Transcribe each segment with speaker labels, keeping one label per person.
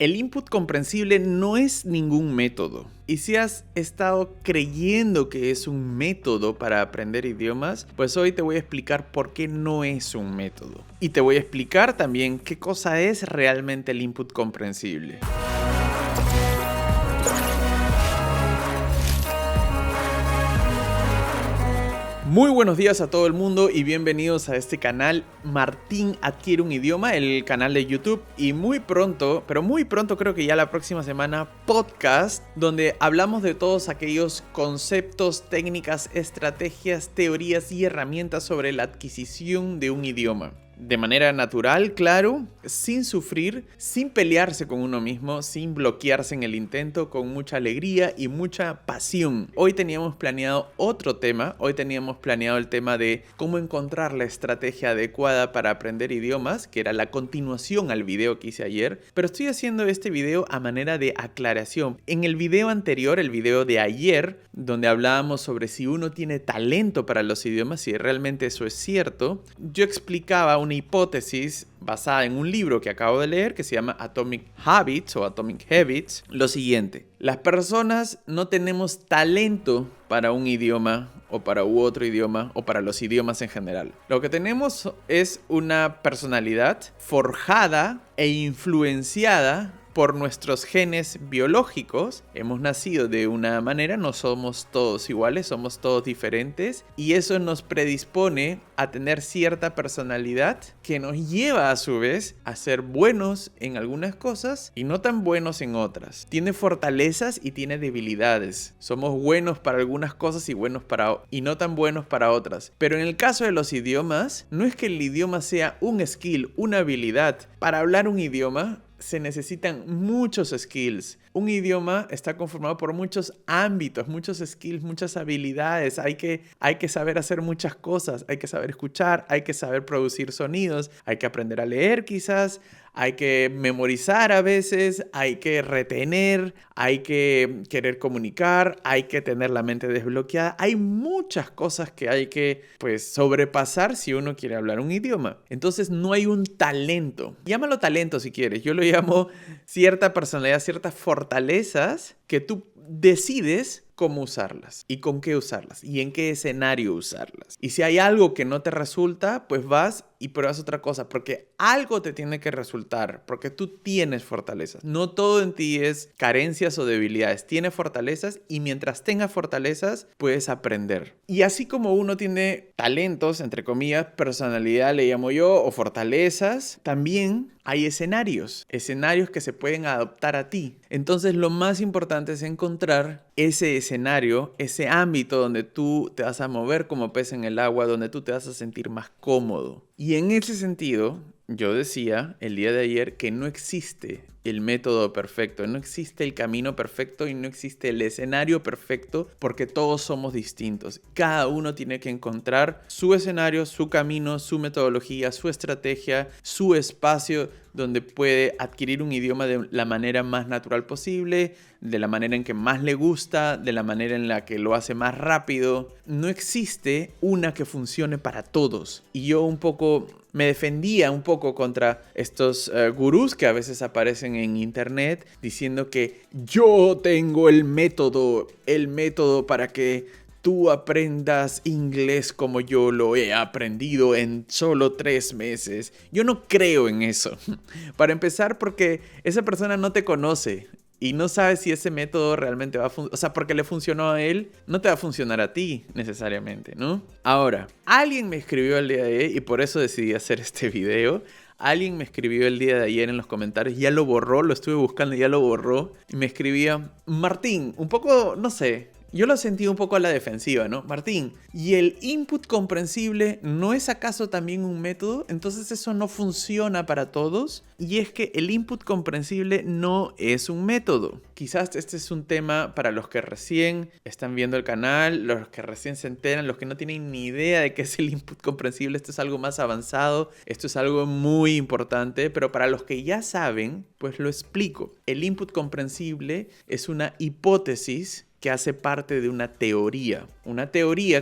Speaker 1: El input comprensible no es ningún método. Y si has estado creyendo que es un método para aprender idiomas, pues hoy te voy a explicar por qué no es un método. Y te voy a explicar también qué cosa es realmente el input comprensible. Muy buenos días a todo el mundo y bienvenidos a este canal Martín Adquiere un Idioma, el canal de YouTube, y muy pronto, pero muy pronto, creo que ya la próxima semana, podcast, donde hablamos de todos aquellos conceptos, técnicas, estrategias, teorías y herramientas sobre la adquisición de un idioma. De manera natural, claro, sin sufrir, sin pelearse con uno mismo, sin bloquearse en el intento, con mucha alegría y mucha pasión. Hoy teníamos planeado otro tema, hoy teníamos planeado el tema de cómo encontrar la estrategia adecuada para aprender idiomas, que era la continuación al video que hice ayer, pero estoy haciendo este video a manera de aclaración. En el video anterior, el video de ayer, donde hablábamos sobre si uno tiene talento para los idiomas, si realmente eso es cierto, yo explicaba una hipótesis basada en un libro que acabo de leer que se llama Atomic Habits o Atomic Habits. Lo siguiente: las personas no tenemos talento para un idioma o para otro idioma o para los idiomas en general. Lo que tenemos es una personalidad forjada e influenciada por nuestros genes biológicos. Hemos nacido de una manera, no somos todos iguales, somos todos diferentes, y eso nos predispone a tener cierta personalidad que nos lleva a su vez a ser buenos en algunas cosas y no tan buenos en otras. Tiene fortalezas y tiene debilidades. Somos buenos para algunas cosas y no tan buenos para otras. Pero en el caso de los idiomas, no es que el idioma sea un skill, una habilidad. Para hablar un idioma se necesitan muchos skills. Un idioma está conformado por muchos ámbitos, muchos skills, muchas habilidades. Hay que saber hacer muchas cosas. Hay que saber escuchar, hay que saber producir sonidos, hay que aprender a leer quizás, hay que memorizar a veces, hay que retener, hay que querer comunicar, hay que tener la mente desbloqueada. Hay muchas cosas que hay que sobrepasar si uno quiere hablar un idioma. Entonces no hay un talento. Llámalo talento si quieres. Yo lo llamo cierta personalidad, ciertas fortalezas que tú decides cómo usarlas y con qué usarlas y en qué escenario usarlas. Y si hay algo que no te resulta, pues vas y pruebas otra cosa, porque algo te tiene que resultar, porque tú tienes fortalezas. No todo en ti es carencias o debilidades. Tienes fortalezas y mientras tengas fortalezas puedes aprender. Y así como uno tiene talentos, entre comillas, personalidad le llamo yo, o fortalezas, también hay escenarios que se pueden adaptar a ti. Entonces lo más importante es encontrar ese escenario, ese ámbito donde tú te vas a mover como pez en el agua, donde tú te vas a sentir más cómodo. Y en ese sentido, yo decía el día de ayer que no existe el método perfecto, no existe el camino perfecto y no existe el escenario perfecto, porque todos somos distintos. Cada uno tiene que encontrar su escenario, su camino, su metodología, su estrategia, su espacio donde puede adquirir un idioma de la manera más natural posible, de la manera en que más le gusta, de la manera en la que lo hace más rápido. No existe una que funcione para todos. Y yo me defendía un poco contra estos gurús que a veces aparecen en internet diciendo que yo tengo el método para que tú aprendas inglés como yo lo he aprendido en solo 3 meses. Yo no creo en eso. Para empezar, porque esa persona no te conoce y no sabe si ese método realmente va a funcionar. O sea, porque le funcionó a él, no te va a funcionar a ti necesariamente, ¿no? Ahora, alguien me escribió el día de ayer y por eso decidí hacer este video. Alguien me escribió el día de ayer en los comentarios, ya lo borró, lo estuve buscando y ya lo borró. Y me escribía: Martín, un poco, no sé, yo lo sentí un poco a la defensiva, ¿no? Martín, ¿y el input comprensible no es acaso también un método? Entonces eso no funciona para todos. Y es que el input comprensible no es un método. Quizás este es un tema para los que recién están viendo el canal, los que recién se enteran, los que no tienen ni idea de qué es el input comprensible. Esto es algo más avanzado, esto es algo muy importante, pero para los que ya saben, pues lo explico. El input comprensible es una hipótesis que hace parte de una teoría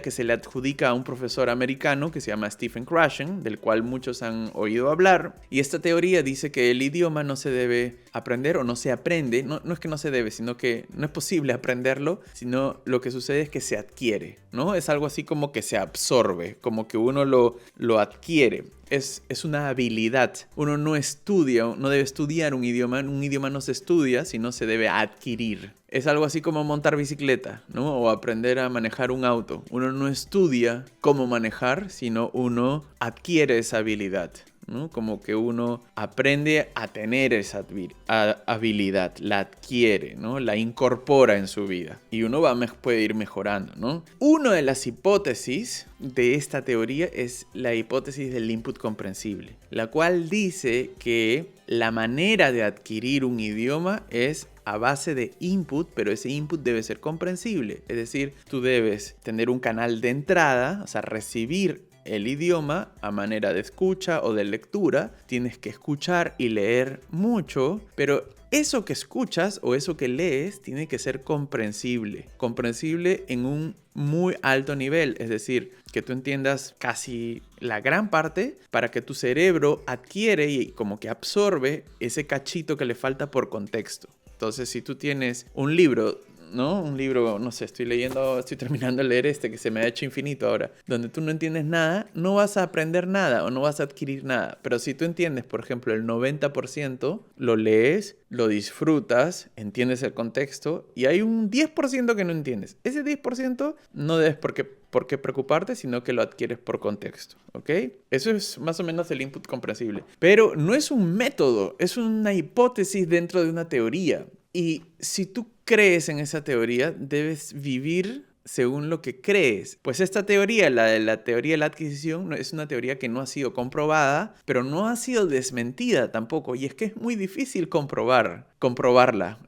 Speaker 1: que se le adjudica a un profesor americano que se llama Stephen Krashen, del cual muchos han oído hablar. Y esta teoría dice que el idioma no se debe aprender o no se aprende, no es que no se debe, sino que no es posible aprenderlo, sino lo que sucede es que se adquiere, ¿no? Es algo así como que se absorbe, como que uno lo adquiere. Es una habilidad. Uno no debe estudiar un idioma no se estudia, sino se debe adquirir. Es algo así como montar bicicleta, ¿no? O aprender a manejar un auto. Uno no estudia cómo manejar, sino uno adquiere esa habilidad, ¿no? Como que uno aprende a tener esa habilidad, la adquiere, ¿no? La incorpora en su vida y uno puede ir mejorando, ¿no? Una de las hipótesis de esta teoría es la hipótesis del input comprensible, la cual dice que la manera de adquirir un idioma es a base de input, pero ese input debe ser comprensible. Es decir, tú debes tener un canal de entrada, o sea, recibir el idioma a manera de escucha o de lectura. Tienes que escuchar y leer mucho, pero eso que escuchas o eso que lees tiene que ser comprensible. Comprensible en un muy alto nivel, es decir, que tú entiendas casi la gran parte para que tu cerebro adquiere y como que absorbe ese cachito que le falta por contexto. Entonces, si tú tienes un libro, ¿no? Un libro, no sé, estoy terminando de leer que se me ha hecho infinito ahora, donde tú no entiendes nada, no vas a aprender nada o no vas a adquirir nada. Pero si tú entiendes, por ejemplo, el 90%, lo lees, lo disfrutas, entiendes el contexto y hay un 10% que no entiendes. Ese 10% no debes por qué preocuparte, sino que lo adquieres por contexto, ¿ok? Eso es más o menos el input comprensible. Pero no es un método, es una hipótesis dentro de una teoría. Y si tú crees en esa teoría, debes vivir según lo que crees. Pues esta teoría, la de la teoría de la adquisición, es una teoría que no ha sido comprobada, pero no ha sido desmentida tampoco. Y es que es muy difícil comprobarla.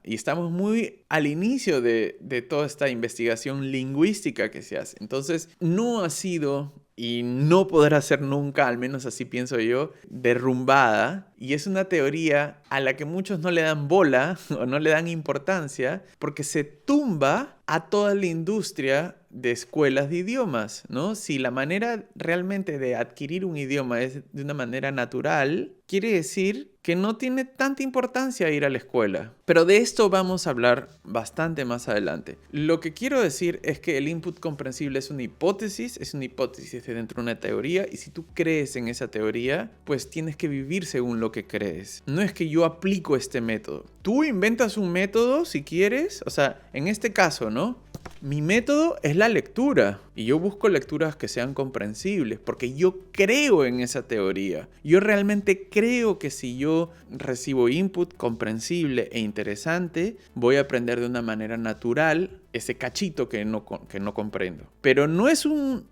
Speaker 1: Y estamos muy al inicio de toda esta investigación lingüística que se hace. Entonces, no ha sido y no podrá ser nunca, al menos así pienso yo, derrumbada. Y es una teoría a la que muchos no le dan bola o no le dan importancia porque se tumba a toda la industria de escuelas de idiomas, ¿no? Si la manera realmente de adquirir un idioma es de una manera natural, quiere decir que no tiene tanta importancia ir a la escuela. Pero de esto vamos a hablar bastante más adelante. Lo que quiero decir es que el input comprensible es una hipótesis de dentro de una teoría, y si tú crees en esa teoría, pues tienes que vivir según lo que crees. No es que yo aplico este método. Tú inventas un método si quieres, o sea, en este caso, ¿no? Mi método es la lectura y yo busco lecturas que sean comprensibles porque yo creo en esa teoría. Yo realmente creo que si yo recibo input comprensible e interesante, voy a aprender de una manera natural ese cachito que no comprendo. Pero no es un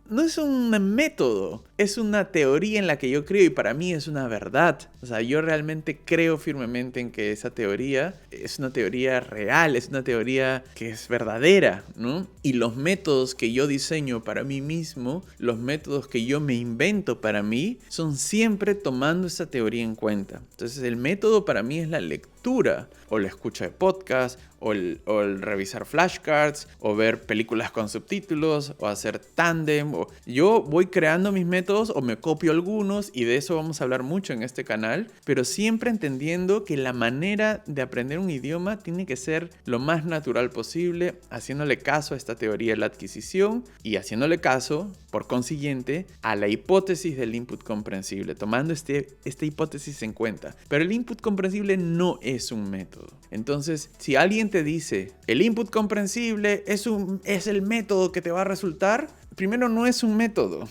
Speaker 1: método, es una teoría en la que yo creo y para mí es una verdad. O sea, yo realmente creo firmemente en que esa teoría es una teoría real, es una teoría que es verdadera, ¿no? Y los métodos que yo diseño para mí mismo, los métodos que yo me invento para mí, son siempre tomando esa teoría en cuenta. Entonces, el método para mí es la lectura o la escucha de podcast, o el revisar flashcards, o ver películas con subtítulos, o hacer tándem. Yo voy creando mis métodos o me copio algunos, y de eso vamos a hablar mucho en este canal, pero siempre entendiendo que la manera de aprender un idioma tiene que ser lo más natural posible, haciéndole caso a esta teoría de la adquisición y haciéndole caso, por consiguiente, a la hipótesis del input comprensible, tomando esta hipótesis en cuenta. Pero el input comprensible no es un método. Entonces, si alguien te dice, el input comprensible es el método que te va a resultar, primero no es un método.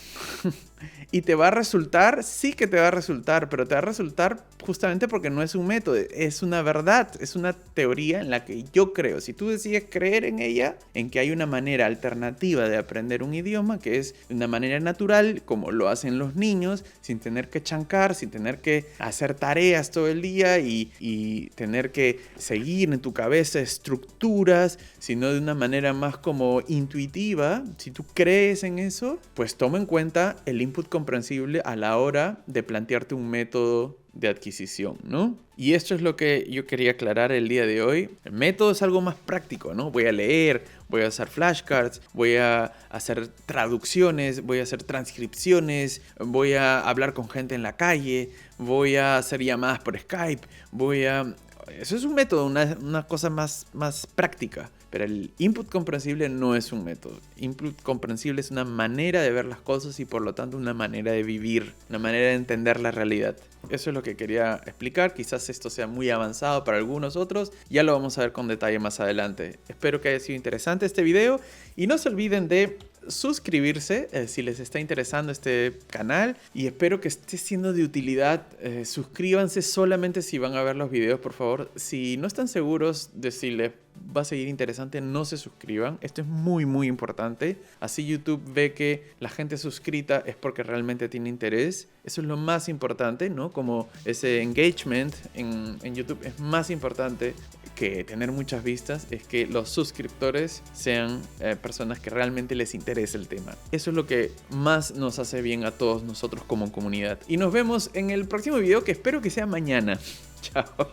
Speaker 1: Y te va a resultar, sí que te va a resultar, pero te va a resultar justamente porque no es un método, es una verdad, es una teoría en la que yo creo. Si tú decides creer en ella, en que hay una manera alternativa de aprender un idioma, que es de una manera natural, como lo hacen los niños, sin tener que chancar, sin tener que hacer tareas todo el día y tener que seguir en tu cabeza estructuras, sino de una manera más como intuitiva. Si tú crees en eso, pues toma en cuenta el input comprensible a la hora de plantearte un método de adquisición, ¿no? Y esto es lo que yo quería aclarar el día de hoy. El método es algo más práctico, ¿no? Voy a leer, voy a hacer flashcards, voy a hacer traducciones, voy a hacer transcripciones, voy a hablar con gente en la calle, voy a hacer llamadas por Skype, voy a eso es un método, una cosa más práctica. Pero el input comprensible no es un método. Input comprensible es una manera de ver las cosas y por lo tanto una manera de vivir, una manera de entender la realidad. Eso es lo que quería explicar. Quizás esto sea muy avanzado para algunos otros. Ya lo vamos a ver con detalle más adelante. Espero que haya sido interesante este video y no se olviden de suscribirse si les está interesando este canal y espero que esté siendo de utilidad. Suscríbanse solamente si van a ver los videos, por favor. Si no están seguros de si les va a seguir interesante, no se suscriban. Esto es muy importante. Así YouTube ve que la gente suscrita es porque realmente tiene interés. Eso es lo más importante, ¿no? Como ese engagement en YouTube es más importante que tener muchas vistas, es que los suscriptores sean personas que realmente les interesa el tema. Eso es lo que más nos hace bien a todos nosotros como comunidad. Y nos vemos en el próximo video, que espero que sea mañana. Chao.